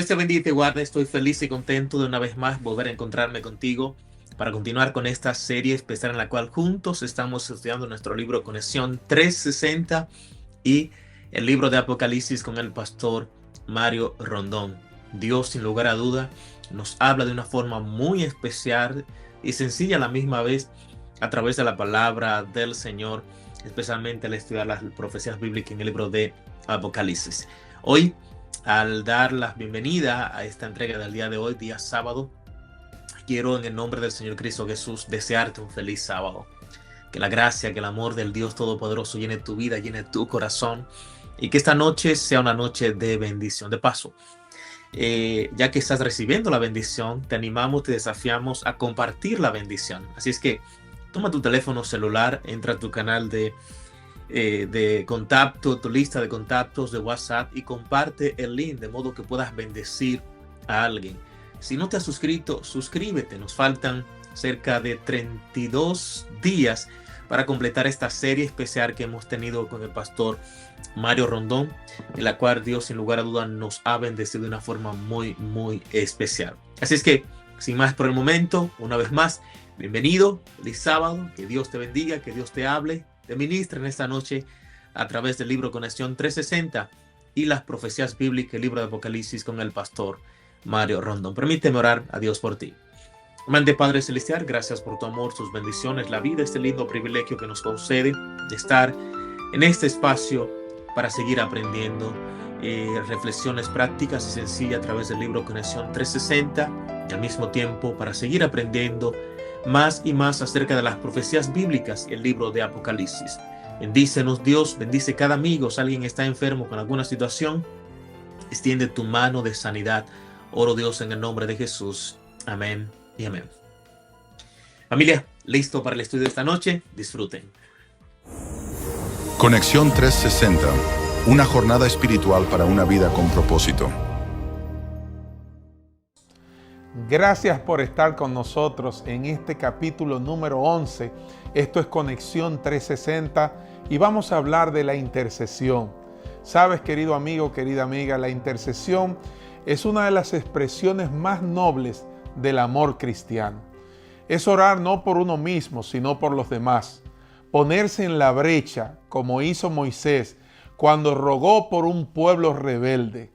Dios te bendiga y te guarde. Estoy feliz y contento de una vez más volver a encontrarme contigo para continuar con esta serie especial en la cual juntos estamos estudiando nuestro libro Conexión 360 y el libro de Apocalipsis con el pastor Mario Rondón. Dios, sin lugar a duda, nos habla de una forma muy especial y sencilla a la misma vez a través de la palabra del Señor, especialmente al estudiar las profecías bíblicas en el libro de Apocalipsis. Hoy, al dar la bienvenida a esta entrega del día de hoy, día sábado, quiero en el nombre del Señor Cristo Jesús desearte un feliz sábado. Que la gracia, que el amor del Dios Todopoderoso llene tu vida, llene tu corazón y que esta noche sea una noche de bendición. De paso, ya que estás recibiendo la bendición, te animamos, te desafiamos a compartir la bendición. Así es que toma tu teléfono celular, entra a tu canal de contacto, tu lista de contactos de WhatsApp y comparte el link de modo que puedas bendecir a alguien. Si no te has suscrito, suscríbete. Nos faltan cerca de 32 días para completar esta serie especial que hemos tenido con el pastor Mario Rondón, en la cual Dios sin lugar a dudas nos ha bendecido de una forma muy especial. Así es que, sin más por el momento, una vez más, bienvenido, feliz sábado, que Dios te bendiga, que Dios te hable, te ministra en esta noche a través del libro Conexión 360 y las profecías bíblicas, el libro de Apocalipsis con el pastor Mario Rondón. Permíteme orar a Dios por ti. Amante Padre Celestial, gracias por tu amor, tus bendiciones, la vida, este lindo privilegio que nos concede de estar en este espacio para seguir aprendiendo reflexiones prácticas y sencillas a través del libro Conexión 360 y al mismo tiempo para seguir aprendiendo más y más acerca de las profecías bíblicas y el libro de Apocalipsis. Bendícenos Dios, bendice cada amigo. Si alguien está enfermo con alguna situación, extiende tu mano de sanidad. Oro Dios en el nombre de Jesús. Amén y amén. Familia, listo para el estudio de esta noche. Disfruten. Conexión 360, una jornada espiritual para una vida con propósito. Gracias por estar con nosotros en este capítulo número 11. Esto es Conexión 360 y vamos a hablar de la intercesión. Sabes, querido amigo, querida amiga, la intercesión es una de las expresiones más nobles del amor cristiano. Es orar no por uno mismo, sino por los demás. Ponerse en la brecha, como hizo Moisés cuando rogó por un pueblo rebelde.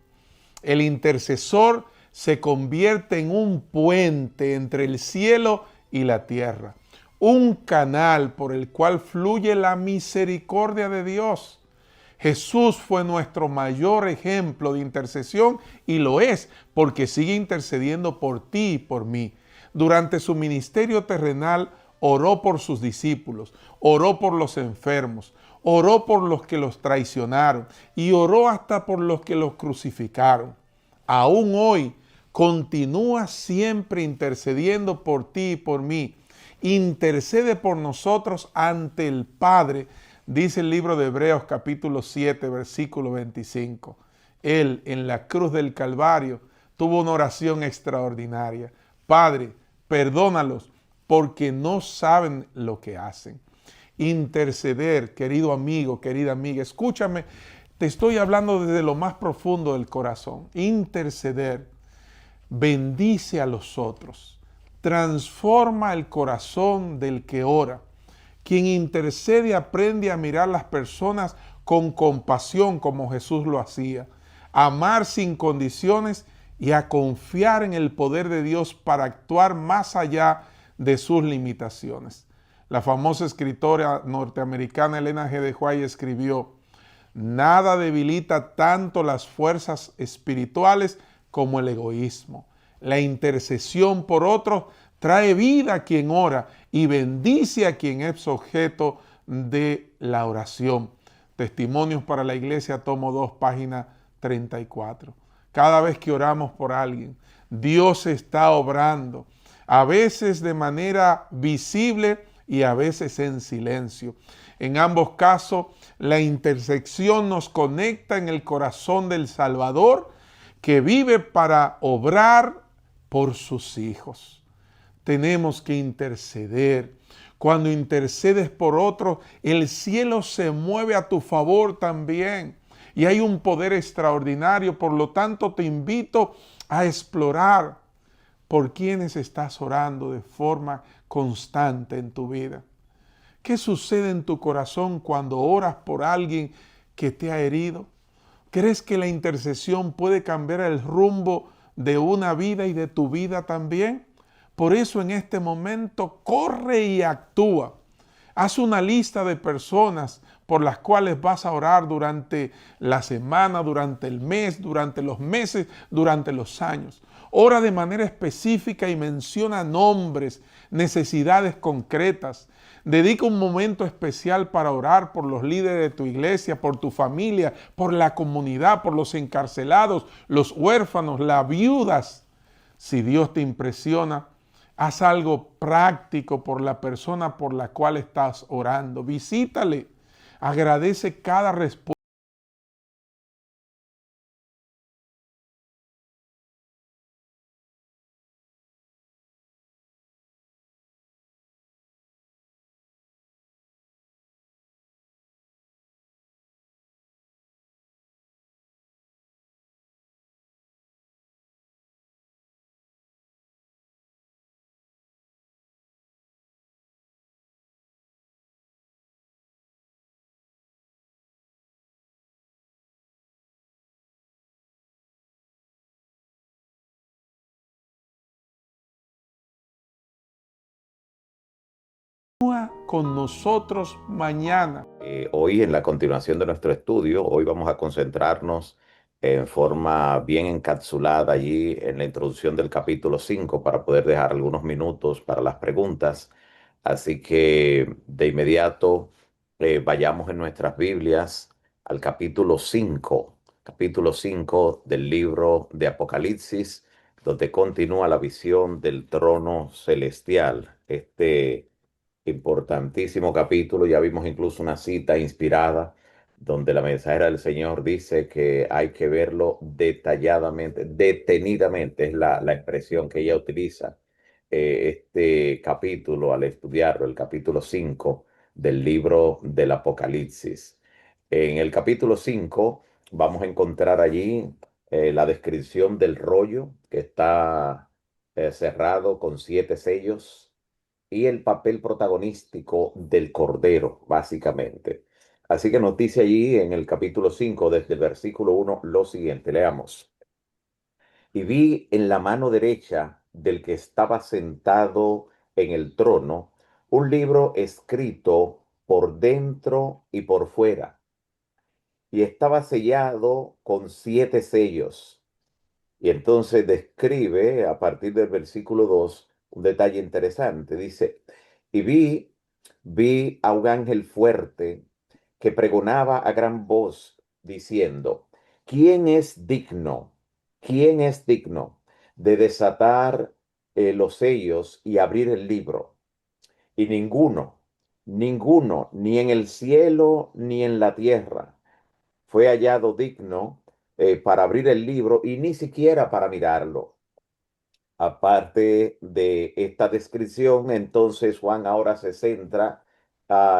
El intercesor se convierte en un puente entre el cielo y la tierra, un canal por el cual fluye la misericordia de Dios. Jesús fue nuestro mayor ejemplo de intercesión y lo es porque sigue intercediendo por ti y por mí. Durante su ministerio terrenal oró por sus discípulos, oró por los enfermos, oró por los que los traicionaron y oró hasta por los que los crucificaron. Aún hoy continúa siempre intercediendo por ti y por mí. Intercede por nosotros ante el Padre, dice el libro de Hebreos capítulo 7, versículo 25. Él en la cruz del Calvario tuvo una oración extraordinaria. Padre, perdónalos porque no saben lo que hacen. Interceder, querido amigo, querida amiga, escúchame, te estoy hablando desde lo más profundo del corazón. Interceder bendice a los otros, transforma el corazón del que ora. Quien intercede aprende a mirar a las personas con compasión como Jesús lo hacía, a amar sin condiciones y a confiar en el poder de Dios para actuar más allá de sus limitaciones. La famosa escritora norteamericana Elena G. de White escribió: nada debilita tanto las fuerzas espirituales como el egoísmo. La intercesión por otros trae vida a quien ora y bendice a quien es objeto de la oración. Testimonios para la Iglesia, tomo 2, página 34. Cada vez que oramos por alguien, Dios está obrando, a veces de manera visible y a veces en silencio. En ambos casos, la intersección nos conecta en el corazón del Salvador, que vive para obrar por sus hijos. Tenemos que interceder. Cuando intercedes por otros, el cielo se mueve a tu favor también. Y hay un poder extraordinario. Por lo tanto, te invito a explorar por quienes estás orando de forma constante en tu vida. ¿Qué sucede en tu corazón cuando oras por alguien que te ha herido? ¿Crees que la intercesión puede cambiar el rumbo de una vida y de tu vida también? Por eso en este momento corre y actúa. Haz una lista de personas por las cuales vas a orar durante la semana, durante el mes, durante los meses, durante los años. Ora de manera específica y menciona nombres, necesidades concretas. Dedica un momento especial para orar por los líderes de tu iglesia, por tu familia, por la comunidad, por los encarcelados, los huérfanos, las viudas. Si Dios te impresiona, haz algo práctico por la persona por la cual estás orando. Visítale. Agradece cada respuesta. Con nosotros mañana. Hoy, en la continuación de nuestro estudio, hoy vamos a concentrarnos en forma bien encapsulada allí en la introducción del capítulo 5 para poder dejar algunos minutos para las preguntas. Así que de inmediato vayamos en nuestras Biblias al capítulo 5 del libro de Apocalipsis, donde continúa la visión del trono celestial. Este importantísimo capítulo. Ya vimos incluso una cita inspirada donde la mensajera del Señor dice que hay que verlo detalladamente, detenidamente, es la expresión que ella utiliza. Este capítulo, al estudiarlo, el capítulo 5 del libro del Apocalipsis. En el capítulo 5 vamos a encontrar allí la descripción del rollo que está cerrado con 7 sellos y el papel protagonístico del Cordero, básicamente. Así que nos dice allí en el capítulo 5, desde el versículo 1, lo siguiente, leamos. Y vi en la mano derecha del que estaba sentado en el trono un libro escrito por dentro y por fuera, y estaba sellado con 7 sellos. Y entonces describe a partir del versículo 2 un detalle interesante. Dice, y vi a un ángel fuerte que pregonaba a gran voz diciendo, ¿quién es digno? ¿Quién es digno de desatar los sellos y abrir el libro? Y ninguno, ni en el cielo ni en la tierra fue hallado digno para abrir el libro y ni siquiera para mirarlo. Aparte de esta descripción, entonces Juan ahora se centra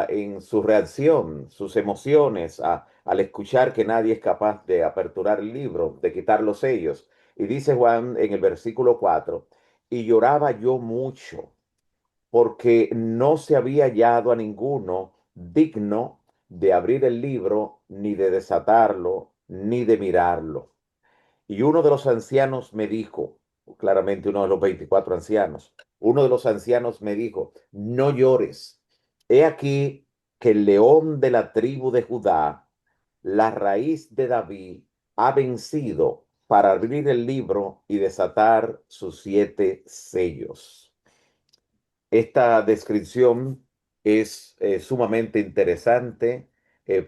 en su reacción, sus emociones, al escuchar que nadie es capaz de aperturar el libro, de quitar los sellos. Y dice Juan en el versículo 4, y lloraba yo mucho porque no se había hallado a ninguno digno de abrir el libro, ni de desatarlo, ni de mirarlo. Y uno de los ancianos me dijo, claramente uno de los 24 ancianos, uno de los ancianos me dijo, no llores. He aquí que el león de la tribu de Judá, la raíz de David, ha vencido para abrir el libro y desatar sus 7 sellos. Esta descripción es sumamente interesante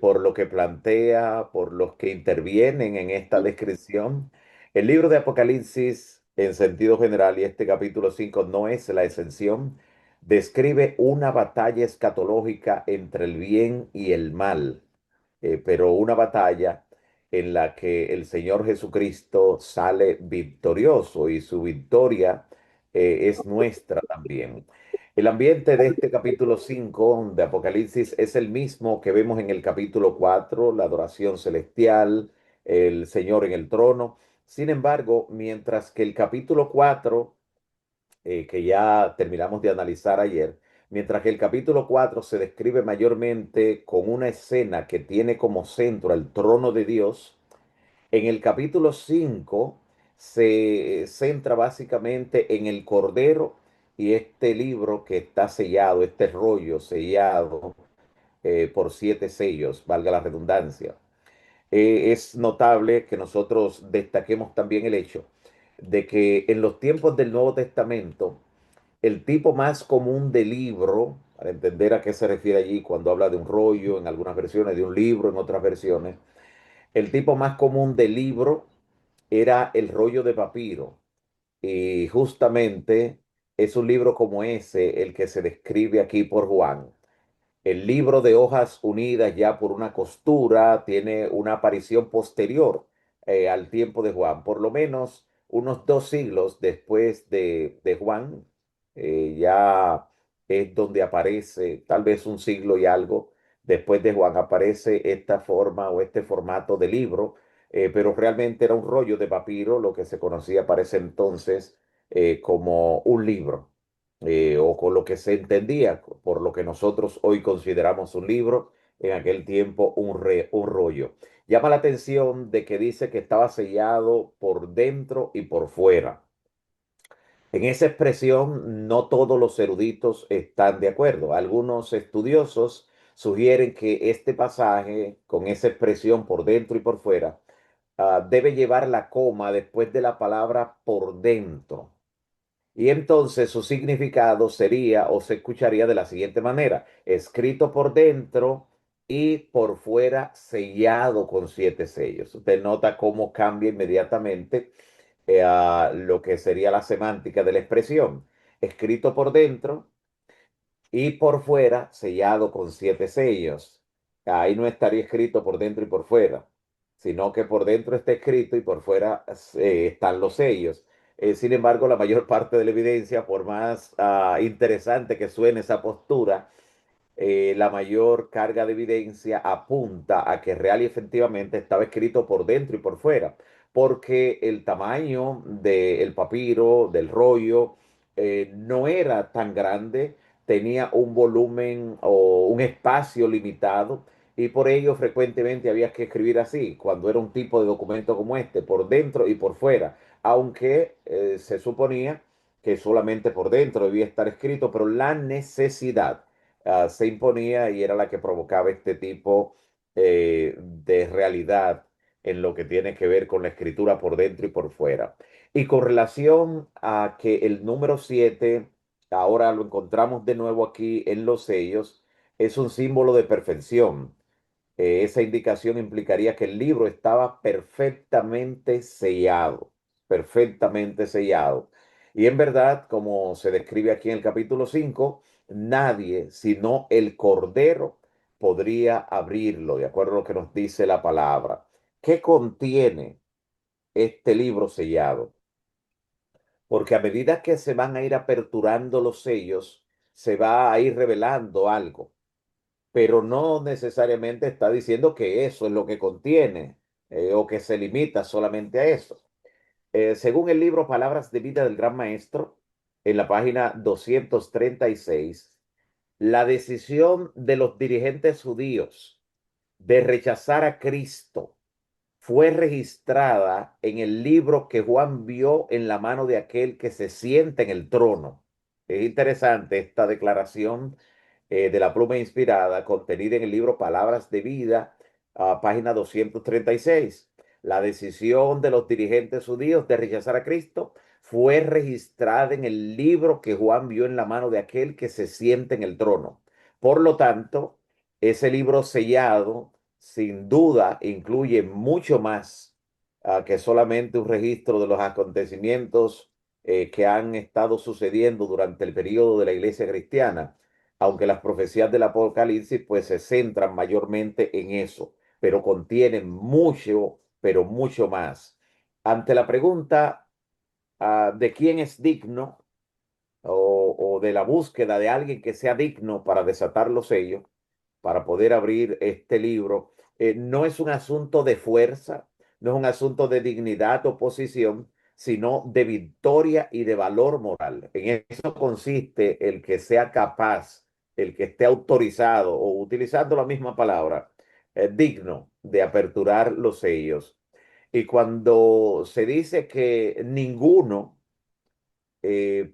por lo que plantea, por los que intervienen en esta descripción. El libro de Apocalipsis, en sentido general, y este capítulo 5 no es la excepción, describe una batalla escatológica entre el bien y el mal, pero una batalla en la que el Señor Jesucristo sale victorioso y su victoria es nuestra también. El ambiente de este capítulo 5 de Apocalipsis es el mismo que vemos en el capítulo 4, la adoración celestial, el Señor en el trono. Sin embargo, mientras que el capítulo 4 que ya terminamos de analizar ayer, mientras que el capítulo 4 se describe mayormente con una escena que tiene como centro el trono de Dios, en el capítulo 5 se centra básicamente en el Cordero y este libro que está sellado, este rollo sellado por 7 sellos, valga la redundancia. Es notable que nosotros destaquemos también el hecho de que en los tiempos del Nuevo Testamento, el tipo más común de libro, para entender a qué se refiere allí cuando habla de un rollo, en algunas versiones, de un libro, en otras versiones, el tipo más común de libro era el rollo de papiro. Y justamente es un libro como ese el que se describe aquí por Juan. El libro de hojas unidas ya por una costura tiene una aparición posterior al tiempo de Juan, por lo menos unos 2 siglos después de Juan, ya es donde aparece, tal vez un siglo y algo después de Juan, aparece esta forma o este formato de libro, pero realmente era un rollo de papiro, lo que se conocía para ese entonces como un libro o con lo que se entendía por lo que nosotros hoy consideramos un libro, en aquel tiempo un rollo. Llama la atención de que dice que estaba sellado por dentro y por fuera. En esa expresión no todos los eruditos están de acuerdo. Algunos estudiosos sugieren que este pasaje, con esa expresión por dentro y por fuera, debe llevar la coma después de la palabra por dentro. Y entonces su significado sería o se escucharía de la siguiente manera: escrito por dentro y por fuera sellado con 7 sellos. Usted nota cómo cambia inmediatamente a lo que sería la semántica de la expresión. Escrito por dentro y por fuera sellado con 7 sellos. Ahí no estaría escrito por dentro y por fuera, sino que por dentro está escrito y por fuera están los sellos. Sin embargo, la mayor parte de la evidencia, por más interesante que suene esa postura, la mayor carga de evidencia apunta a que real y efectivamente estaba escrito por dentro y por fuera, porque el tamaño del papiro, del rollo, no era tan grande, tenía un volumen o un espacio limitado y por ello frecuentemente había que escribir así, cuando era un tipo de documento como este, por dentro y por fuera, aunque se suponía que solamente por dentro debía estar escrito, pero la necesidad se imponía y era la que provocaba este tipo de realidad en lo que tiene que ver con la escritura por dentro y por fuera. Y con relación a que el número 7 ahora lo encontramos de nuevo aquí en los sellos, es un símbolo de perfección. Esa indicación implicaría que el libro estaba perfectamente sellado, perfectamente sellado. Y en verdad, como se describe aquí en el capítulo 5, nadie sino el Cordero podría abrirlo, de acuerdo a lo que nos dice la palabra. ¿Qué contiene este libro sellado? Porque a medida que se van a ir aperturando los sellos, se va a ir revelando algo, pero no necesariamente está diciendo que eso es lo que contiene o que se limita solamente a eso. Según el libro Palabras de Vida del Gran Maestro, en la página 236, la decisión de los dirigentes judíos de rechazar a Cristo fue registrada en el libro que Juan vio en la mano de aquel que se sienta en el trono. Es interesante esta declaración de la pluma inspirada contenida en el libro Palabras de Vida, página 236. La decisión de los dirigentes judíos de rechazar a Cristo fue registrada en el libro que Juan vio en la mano de aquel que se sienta en el trono. Por lo tanto, ese libro sellado sin duda incluye mucho más que solamente un registro de los acontecimientos que han estado sucediendo durante el periodo de la iglesia cristiana, aunque las profecías del Apocalipsis pues se centran mayormente en eso, pero contienen mucho, pero mucho más. Ante la pregunta de quién es digno o de la búsqueda de alguien que sea digno para desatar los sellos, para poder abrir este libro, no es un asunto de fuerza, no es un asunto de dignidad o posición, sino de victoria y de valor moral. En eso consiste el que sea capaz, el que esté autorizado o utilizando la misma palabra, digno de aperturar los sellos. Y cuando se dice que ninguno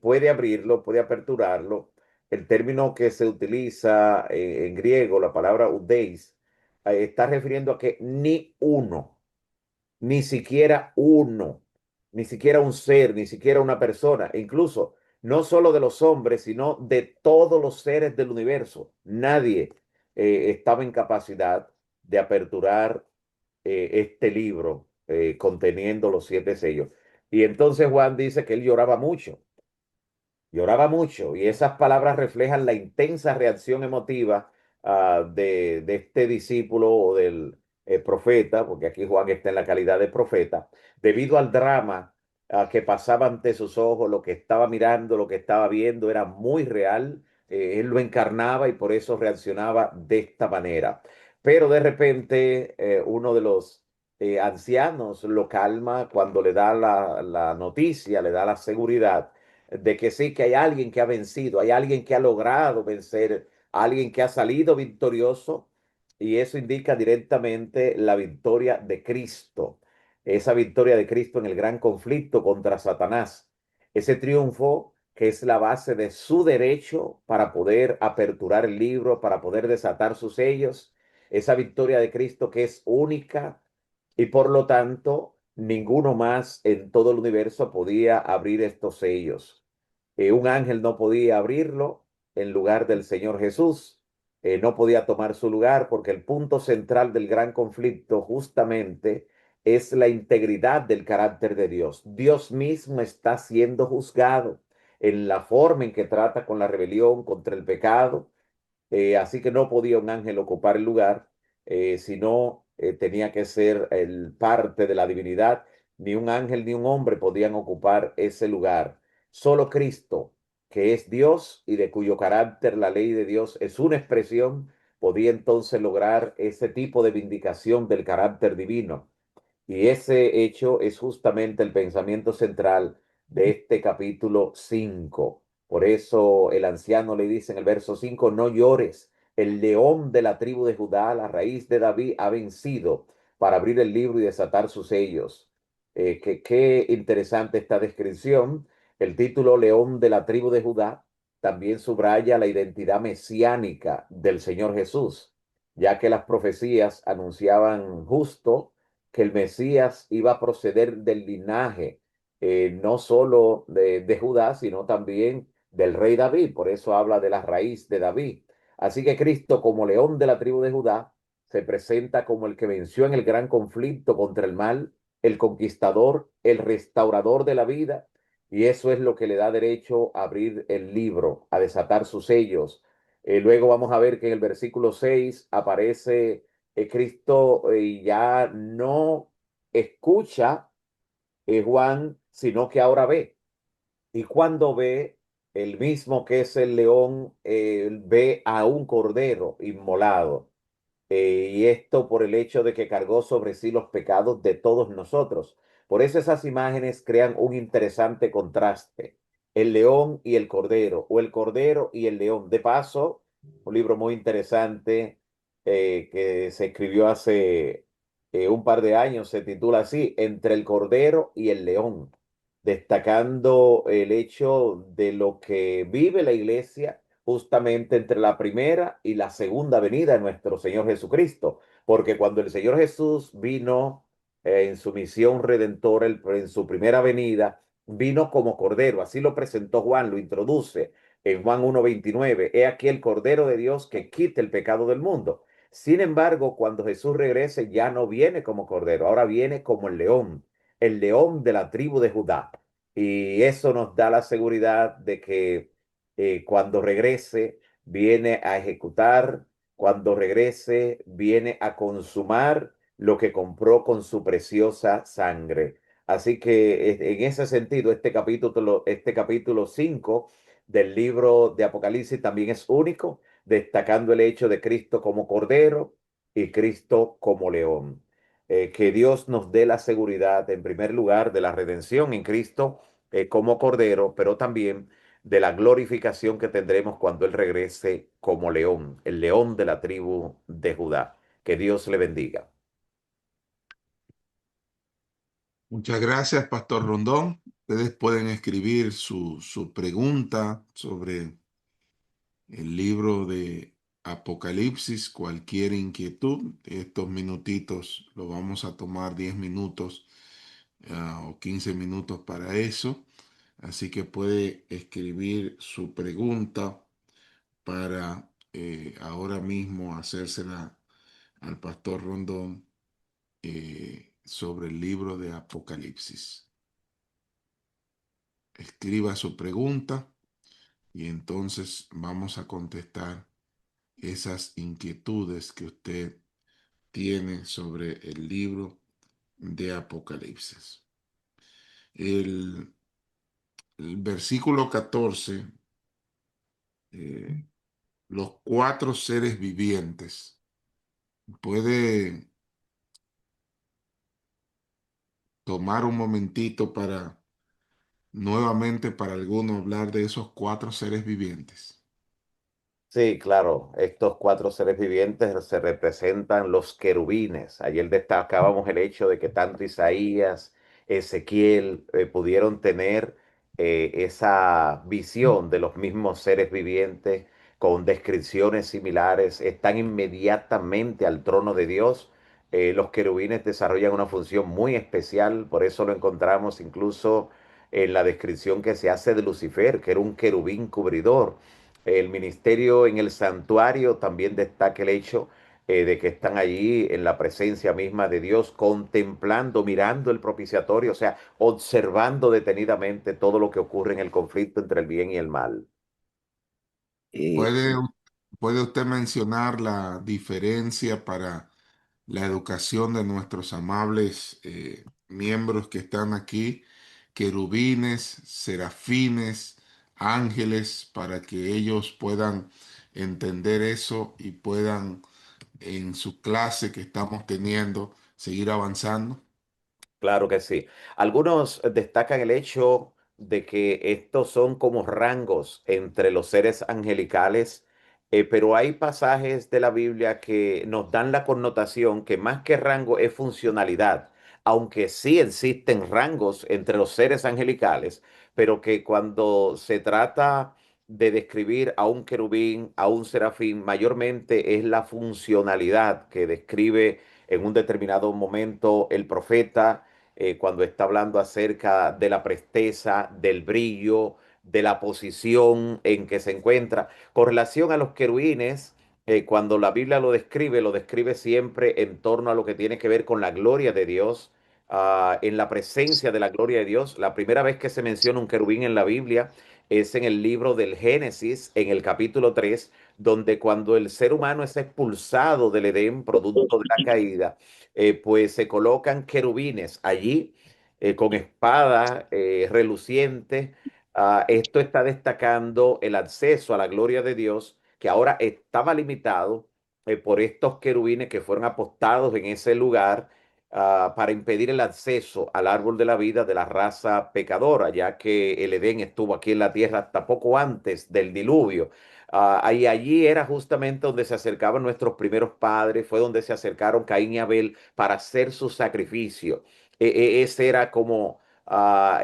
puede abrirlo, puede aperturarlo, el término que se utiliza en griego, la palabra udeis, está refiriendo a que ni uno, ni siquiera uno, ni siquiera un ser, ni siquiera una persona, e incluso no solo de los hombres, sino de todos los seres del universo. Nadie estaba en capacidad de aperturar este libro conteniendo los 7 sellos. Y entonces Juan dice que él lloraba mucho, y esas palabras reflejan la intensa reacción emotiva de este discípulo o del profeta, porque aquí Juan está en la calidad de profeta, debido al drama que pasaba ante sus ojos, lo que estaba mirando, lo que estaba viendo era muy real, él lo encarnaba y por eso reaccionaba de esta manera. Pero de repente uno de los ancianos lo calma cuando le da la noticia, le da la seguridad de que sí, que hay alguien que ha vencido, hay alguien que ha logrado vencer, alguien que ha salido victorioso, y eso indica directamente la victoria de Cristo, esa victoria de Cristo en el gran conflicto contra Satanás, ese triunfo que es la base de su derecho para poder aperturar el libro, para poder desatar sus sellos, esa victoria de Cristo que es única y por lo tanto ninguno más en todo el universo podía abrir estos sellos. Un ángel no podía abrirlo en lugar del Señor Jesús, no podía tomar su lugar porque el punto central del gran conflicto justamente es la integridad del carácter de Dios. Dios mismo está siendo juzgado en la forma en que trata con la rebelión contra el pecado, así que no podía un ángel ocupar el lugar, sino tenía que ser el parte de la divinidad. Ni un ángel ni un hombre podían ocupar ese lugar. Solo Cristo, que es Dios y de cuyo carácter la ley de Dios es una expresión, podía entonces lograr ese tipo de vindicación del carácter divino. Y ese hecho es justamente el pensamiento central de este capítulo 5. Por eso el anciano le dice en el verso 5: no llores, el león de la tribu de Judá, la raíz de David, ha vencido para abrir el libro y desatar sus sellos. Qué interesante esta descripción. El título León de la tribu de Judá también subraya la identidad mesiánica del Señor Jesús, ya que las profecías anunciaban justo que el Mesías iba a proceder del linaje, no solo de Judá, sino también del rey David. Por eso habla de la raíz de David. Así que Cristo, como león de la tribu de Judá, se presenta como el que venció en el gran conflicto contra el mal, el conquistador, el restaurador de la vida. Y eso es lo que le da derecho a abrir el libro, a desatar sus sellos. Luego vamos a ver que en el versículo 6 aparece Cristo ya no escucha Juan, sino que ahora ve. Y cuando ve, el mismo que es el león, ve a un cordero inmolado. Y esto por el hecho de que cargó sobre sí los pecados de todos nosotros. Por eso esas imágenes crean un interesante contraste. El león y el cordero, o el cordero y el león. De paso, un libro muy interesante que se escribió hace un par de años, se titula así: Entre el cordero y el león, destacando el hecho de lo que vive la iglesia justamente entre la primera y la segunda venida de nuestro Señor Jesucristo. Porque cuando el Señor Jesús vino en su misión redentora, en su primera venida, vino como cordero. Así lo presentó Juan, lo introduce en Juan 1:29. He aquí el cordero de Dios que quita el pecado del mundo. Sin embargo, cuando Jesús regrese, ya no viene como cordero, ahora viene como el león de la tribu de Judá. Y eso nos da la seguridad de que cuando regrese, viene a ejecutar, cuando regrese, viene a consumar lo que compró con su preciosa sangre. Así que en ese sentido, este capítulo 5 del libro de Apocalipsis también es único, destacando el hecho de Cristo como cordero y Cristo como león. que Dios nos dé la seguridad, en primer lugar, de la redención en Cristo como Cordero, pero también de la glorificación que tendremos cuando Él regrese como león, el león de la tribu de Judá. Que Dios le bendiga. Muchas gracias, Pastor Rondón. Ustedes pueden escribir su pregunta sobre el libro de Apocalipsis, cualquier inquietud. Estos minutitos lo vamos a tomar 10 minutos o 15 minutos para eso. Así que puede escribir su pregunta para ahora mismo hacérsela al Pastor Rondón sobre el libro de Apocalipsis. Escriba su pregunta y entonces vamos a contestar esas inquietudes que usted tiene sobre el libro de Apocalipsis. El, el versículo 14, eh, los cuatro seres vivientes. ¿Puede tomar un momentito para nuevamente para alguno hablar de esos cuatro seres vivientes? Sí, claro, estos cuatro seres vivientes se representan los querubines. Ayer destacábamos el hecho de que tanto Isaías, Ezequiel pudieron tener esa visión de los mismos seres vivientes con descripciones similares. Están inmediatamente al trono de Dios. Los querubines desarrollan una función muy especial, por eso lo encontramos incluso en la descripción que se hace de Lucifer, que era un querubín cubridor. El ministerio en el santuario también destaca el hecho de que están allí en la presencia misma de Dios, contemplando, mirando el propiciatorio, o sea, observando detenidamente todo lo que ocurre en el conflicto entre el bien y el mal. Y ¿Puede, puede usted mencionar la diferencia para la educación de nuestros amables miembros que están aquí, querubines, serafines, ángeles, para que ellos puedan entender eso y puedan en su clase que estamos teniendo seguir avanzando? claro que sí. Algunos destacan el hecho de que estos son como rangos entre los seres angelicales, pero hay pasajes de la Biblia que nos dan la connotación que más que rango es funcionalidad, aunque sí existen rangos entre los seres angelicales, pero que cuando se trata de describir a un querubín, a un serafín, mayormente es la funcionalidad que describe en un determinado momento el profeta cuando está hablando acerca de la presteza, del brillo, de la posición en que se encuentra. Con relación a los querubines, cuando la Biblia lo describe siempre en torno a lo que tiene que ver con la gloria de Dios, en la presencia de la gloria de Dios. La primera vez que se menciona un querubín en la Biblia es en el libro del Génesis, en el capítulo 3, donde cuando el ser humano es expulsado del Edén, producto de la caída, pues se colocan querubines allí con espadas relucientes. Esto está destacando el acceso a la gloria de Dios, que ahora estaba limitado por estos querubines que fueron apostados en ese lugar para impedir el acceso al árbol de la vida de la raza pecadora, ya que el Edén estuvo aquí en la tierra hasta poco antes del diluvio. Y allí era justamente donde se acercaban nuestros primeros padres, fue donde se acercaron Caín y Abel para hacer su sacrificio. Ese era como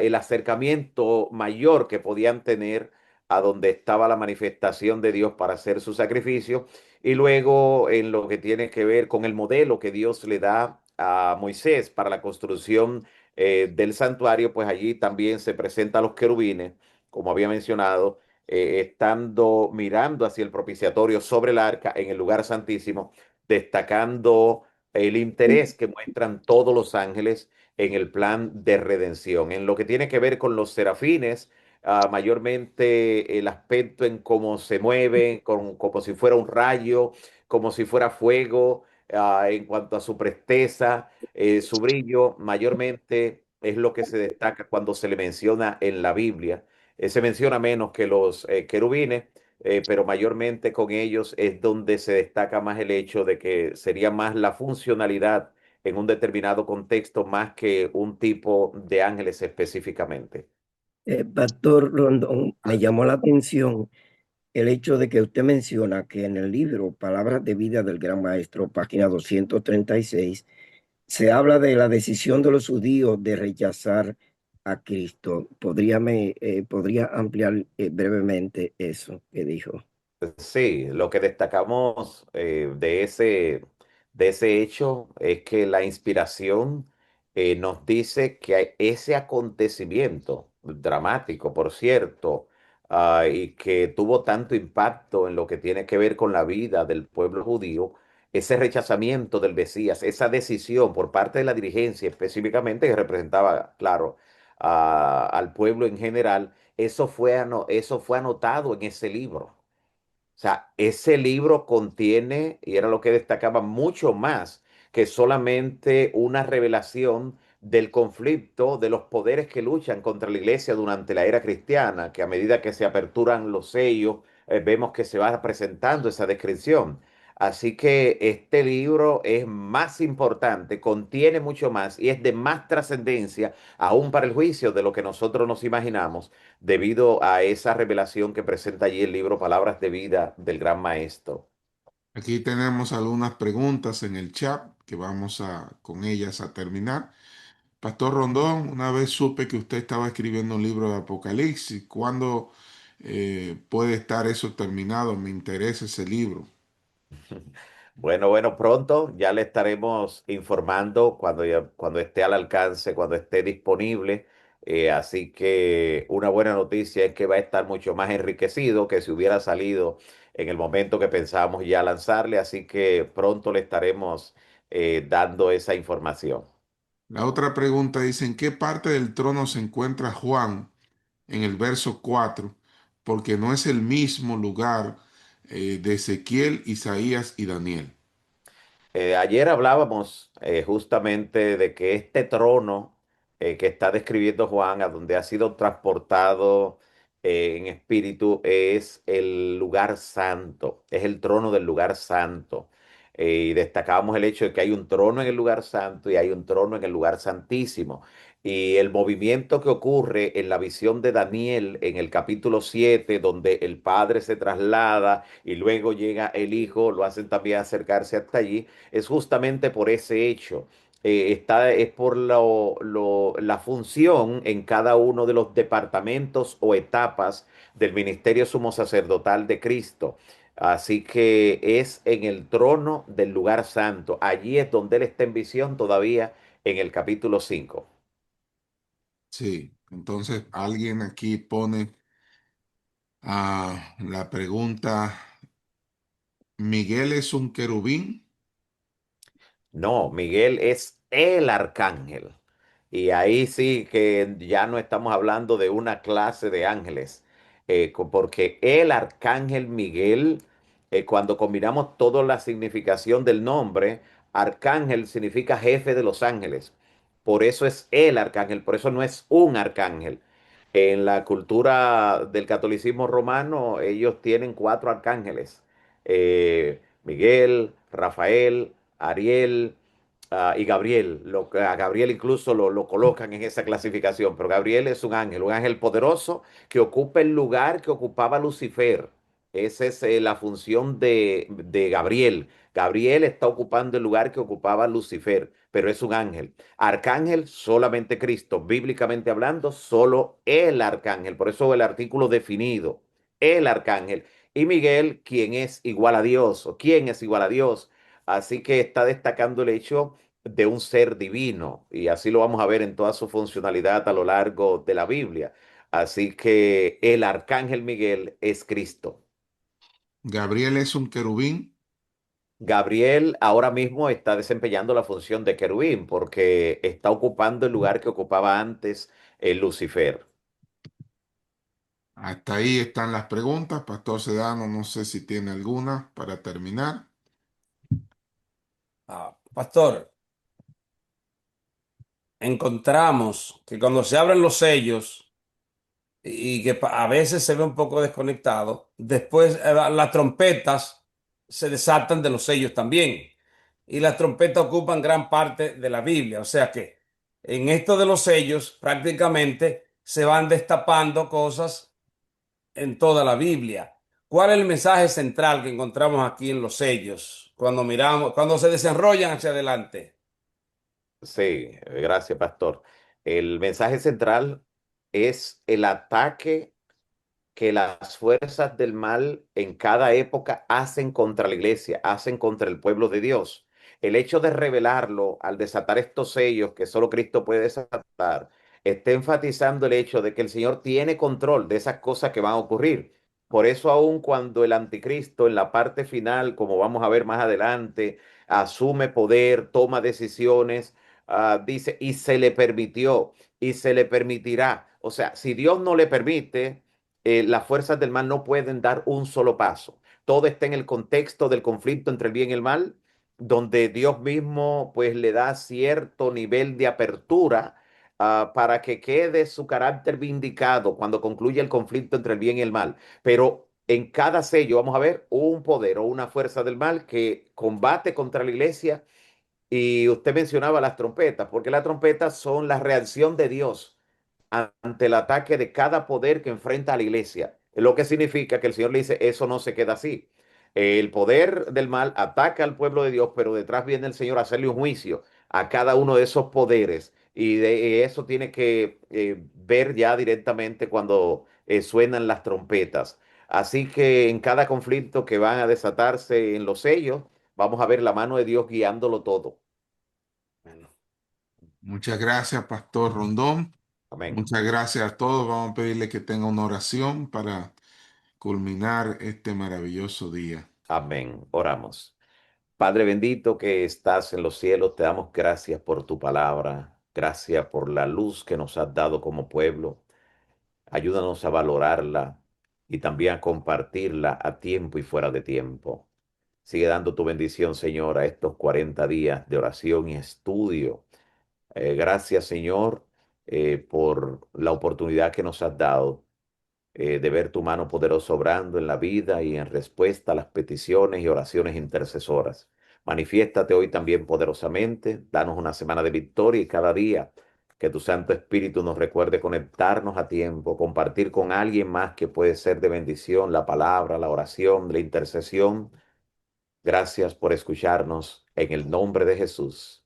el acercamiento mayor que podían tener a donde estaba la manifestación de Dios para hacer su sacrificio. Y luego en lo que tiene que ver con el modelo que Dios le da a Moisés para la construcción del santuario, pues allí también se presentan los querubines, como había mencionado, estando mirando hacia el propiciatorio sobre el arca en el lugar santísimo, destacando el interés que muestran todos los ángeles en el plan de redención. En lo que tiene que ver con los serafines, mayormente el aspecto en cómo se mueven, como si fuera un rayo, como si fuera fuego, en cuanto a su presteza, su brillo, mayormente es lo que se destaca cuando se le menciona en la Biblia. Se menciona menos que los querubines, pero mayormente con ellos es donde se destaca más el hecho de que sería más la funcionalidad en un determinado contexto más que un tipo de ángeles específicamente. Pastor Rondón, me Ah, llamó la atención el hecho de que usted menciona que en el libro Palabras de Vida del Gran Maestro, página 236, se habla de la decisión de los judíos de rechazar a Cristo. ¿Podría ampliar brevemente eso que dijo? Sí, lo que destacamos de ese hecho es que la inspiración nos dice que ese acontecimiento dramático, por cierto, y que tuvo tanto impacto en lo que tiene que ver con la vida del pueblo judío, ese rechazamiento del Mesías, esa decisión por parte de la dirigencia específicamente que representaba, claro, al pueblo en general, eso fue anotado en ese libro. O sea, ese libro contiene, y era lo que destacaba, mucho más que solamente una revelación del conflicto de los poderes que luchan contra la iglesia durante la era cristiana, que a medida que se aperturan los sellos, vemos que se va presentando esa descripción. Así que este libro es más importante, contiene mucho más y es de más trascendencia aún para el juicio de lo que nosotros nos imaginamos debido a esa revelación que presenta allí el libro Palabras de Vida del Gran Maestro. aquí tenemos algunas preguntas en el chat que vamos con ellas a terminar. Pastor Rondón, una vez supe que usted estaba escribiendo un libro de Apocalipsis. ¿Cuándo puede estar eso terminado? Me interesa ese libro. Bueno, pronto ya le estaremos informando cuando esté al alcance, cuando esté disponible. Así que una buena noticia es que va a estar mucho más enriquecido que si hubiera salido en el momento que pensábamos ya lanzarle. Así que pronto le estaremos dando esa información. La otra pregunta dice, ¿en qué parte del trono se encuentra Juan en el verso 4? Porque no es el mismo lugar de Ezequiel, Isaías y Daniel. Ayer hablábamos justamente de que este trono que está describiendo Juan, a donde ha sido transportado en espíritu, es el lugar santo, es el trono del lugar santo. Y destacábamos el hecho de que hay un trono en el lugar santo y hay un trono en el lugar santísimo. Y el movimiento que ocurre en la visión de Daniel en el capítulo 7, donde el Padre se traslada y luego llega el Hijo, lo hacen también acercarse hasta allí es justamente por ese hecho. Es por la función en cada uno de los departamentos o etapas del ministerio sumo sacerdotal de Cristo. Así que es en el trono del lugar santo. Allí es donde Él está en visión todavía en el capítulo 5. Sí, entonces alguien aquí pone la pregunta, ¿Miguel es un querubín? No, Miguel es el arcángel. Y ahí sí que ya no estamos hablando de una clase de ángeles, porque el arcángel Miguel, cuando combinamos toda la significación del nombre, arcángel significa jefe de los ángeles. Por eso es el arcángel, por eso no es un arcángel. En la cultura del catolicismo romano, ellos tienen cuatro arcángeles: Miguel, Rafael, Ariel, y Gabriel. A Gabriel incluso lo colocan en esa clasificación, pero Gabriel es un ángel poderoso que ocupa el lugar que ocupaba Lucifer. Esa es la función de Gabriel. Gabriel está ocupando el lugar que ocupaba Lucifer, pero es un ángel. Arcángel, solamente Cristo. Bíblicamente hablando, solo el arcángel. Por eso el artículo definido, el arcángel. Y Miguel, quien es igual a Dios, o quién es igual a Dios. Así que está destacando el hecho de un ser divino, y así lo vamos a ver en toda su funcionalidad a lo largo de la Biblia. Así que el arcángel Miguel es Cristo. ¿Gabriel es un querubín? Gabriel ahora mismo está desempeñando la función de querubín porque está ocupando el lugar que ocupaba antes el Lucifer. Hasta ahí están las preguntas. Pastor Sedano, no sé si tiene alguna para terminar. Pastor, encontramos que cuando se abren los sellos y que a veces se ve un poco desconectado, después las trompetas se desatan de los sellos también. y las trompetas ocupan gran parte de la Biblia. O sea que en esto de los sellos prácticamente se van destapando cosas en toda la Biblia. ¿Cuál es el mensaje central que encontramos aquí en los sellos cuando miramos, cuando se desenrollan hacia adelante? Sí, gracias, pastor. El mensaje central es el ataque que las fuerzas del mal en cada época hacen contra la iglesia, hacen contra el pueblo de Dios. El hecho de revelarlo al desatar estos sellos que solo Cristo puede desatar, está enfatizando el hecho de que el Señor tiene control de esas cosas que van a ocurrir. Por eso aun cuando el anticristo en la parte final, como vamos a ver más adelante, asume poder, toma decisiones, dice, y se le permitió, y se le permitirá. O sea, si Dios no le permite, las fuerzas del mal no pueden dar un solo paso. Todo está en el contexto del conflicto entre el bien y el mal, donde Dios mismo pues le da cierto nivel de apertura para que quede su carácter vindicado cuando concluye el conflicto entre el bien y el mal. Pero en cada sello vamos a ver un poder o una fuerza del mal que combate contra la iglesia. Y usted mencionaba las trompetas, porque las trompetas son la reacción de Dios ante el ataque de cada poder que enfrenta a la iglesia. Lo que significa que el Señor le dice, eso no se queda así. El poder del mal ataca al pueblo de Dios, pero detrás viene el Señor a hacerle un juicio a cada uno de esos poderes. Y de eso tiene que ver ya directamente cuando suenan las trompetas. Así que en cada conflicto que van a desatarse en los sellos, vamos a ver la mano de Dios guiándolo todo. Bueno, Muchas gracias, Pastor Rondón. Amén. Muchas gracias a todos. Vamos a pedirle que tenga una oración para culminar este maravilloso día. Amén. Oramos. Padre bendito que estás en los cielos, te damos gracias por tu palabra, gracias por la luz que nos has dado como pueblo. Ayúdanos a valorarla y también a compartirla a tiempo y fuera de tiempo. Sigue dando tu bendición, Señor, a estos 40 días de oración y estudio. Gracias, Señor, por la oportunidad que nos has dado de ver tu mano poderosa obrando en la vida y en respuesta a las peticiones y oraciones intercesoras. Manifiéstate hoy también poderosamente, danos una semana de victoria y cada día que tu Santo Espíritu nos recuerde conectarnos a tiempo, compartir con alguien más que puede ser de bendición la palabra, la oración, la intercesión. Gracias por escucharnos en el nombre de Jesús.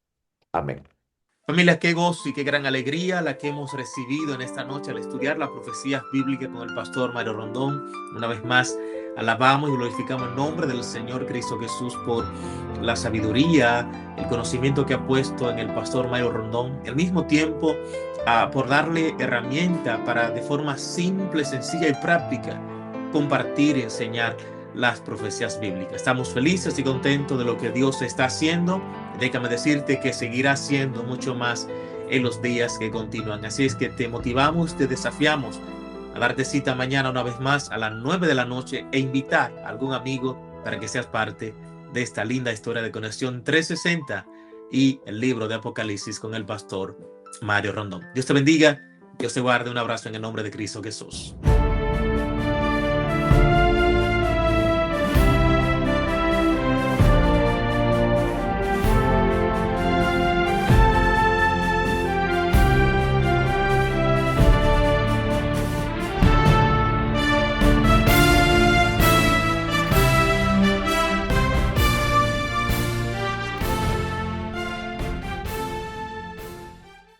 Amén. Familia, qué gozo y qué gran alegría la que hemos recibido en esta noche al estudiar las profecías bíblicas con el pastor Mario Rondón. Una vez más, alabamos y glorificamos el nombre del Señor Cristo Jesús por la sabiduría, el conocimiento que ha puesto en el pastor Mario Rondón, y al mismo tiempo por darle herramienta para de forma simple, sencilla y práctica compartir y enseñar las profecías bíblicas. Estamos felices y contentos de lo que Dios está haciendo. Déjame decirte que seguirá haciendo mucho más en los días que continúan. Así es que te motivamos, te desafiamos a darte cita mañana una vez más a las 9 de la noche e invitar a algún amigo para que seas parte de esta linda historia de Conexión 360 y el libro de Apocalipsis con el pastor Mario Rondón. Dios te bendiga, Dios te guarde. Un abrazo en el nombre de Cristo Jesús.